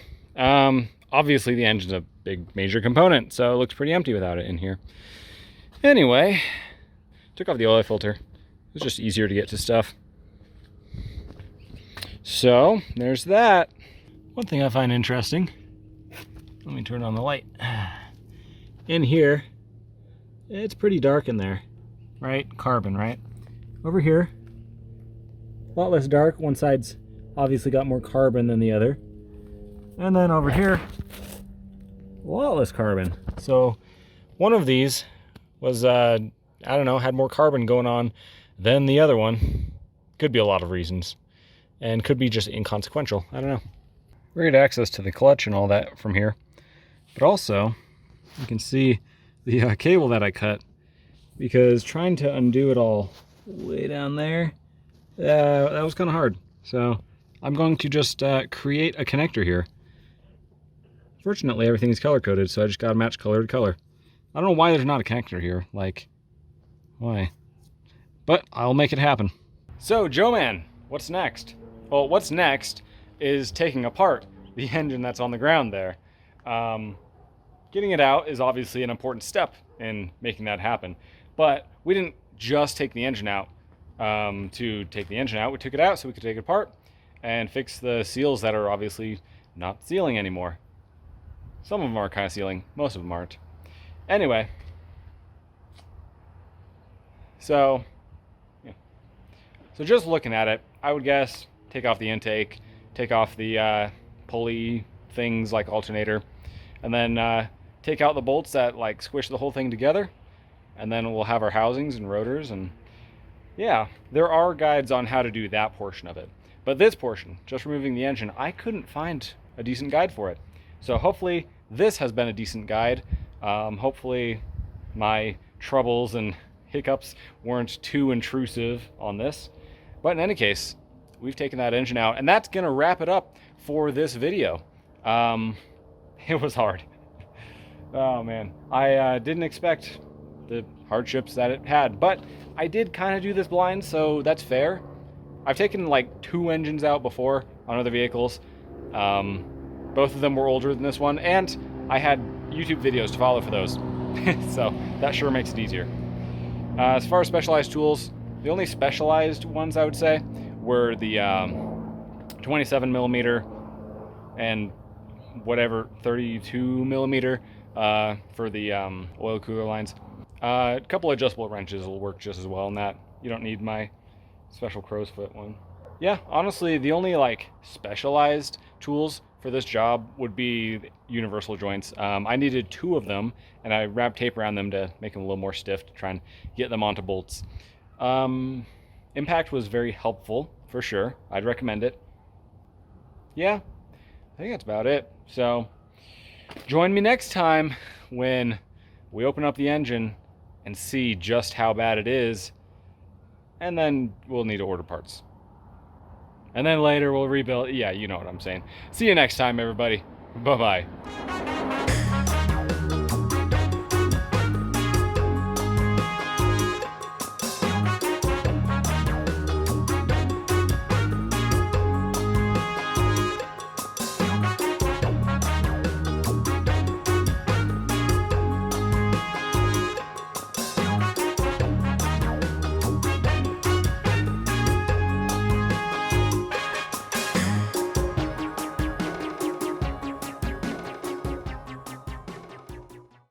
obviously the engine's a big major component, so it looks pretty empty without it in here. Anyway, took off the oil filter. It was just easier to get to stuff. So there's that. One thing I find interesting, let me turn on the light. In here, it's pretty dark in there, right? Carbon, right? Over here, a lot less dark. One side's obviously got more carbon than the other. And then over here, a lot less carbon. So one of these was, I don't know, had more carbon going on than the other one. Could be a lot of reasons. And could be just inconsequential. I don't know. We're gonna get access to the clutch and all that from here. But also, you can see the cable that I cut, because trying to undo it all way down there, that was kind of hard. So I'm going to just create a connector here. Fortunately, everything's color-coded, so I just got a match colored color. I don't know why there's not a connector here. Like, why? But I'll make it happen. So, Joe Man, what's next? Well, what's next is taking apart the engine that's on the ground there. Getting it out is obviously an important step in making that happen. But we didn't just take the engine out to take the engine out. We took it out so we could take it apart and fix the seals that are obviously not sealing anymore. Some of them are kind of sealing, most of them aren't. Anyway, so just looking at it, I would guess take off the intake, take off the pulley things like alternator, and then take out the bolts that like squish the whole thing together, and then we'll have our housings and rotors. And yeah, there are guides on how to do that portion of it, but this portion, just removing the engine, I couldn't find a decent guide for it. So hopefully this has been a decent guide. Hopefully my troubles and hiccups weren't too intrusive on this. But in any case, we've taken that engine out, and that's gonna wrap it up for this video. It was hard. Oh man, I didn't expect the hardships that it had, but I did kind of do this blind, so that's fair. I've taken like 2 engines out before on other vehicles. Both of them were older than this one, and I had YouTube videos to follow for those. So that sure makes it easier. As far as specialized tools, the only specialized ones I would say were the 27 millimeter and whatever 32 millimeter for the oil cooler lines. A couple adjustable wrenches will work just as well in that. You don't need my special crow's foot one. Yeah, honestly, the only like specialized tools for this job would be universal joints. I needed 2 of them, and I wrapped tape around them to make them a little more stiff to try and get them onto bolts. Impact was very helpful, for sure. I'd recommend it. Yeah, I think that's about it. So, join me next time when we open up the engine and see just how bad it is, and then we'll need to order parts. And then later we'll rebuild. Yeah, you know what I'm saying. See you next time, everybody. Bye-bye.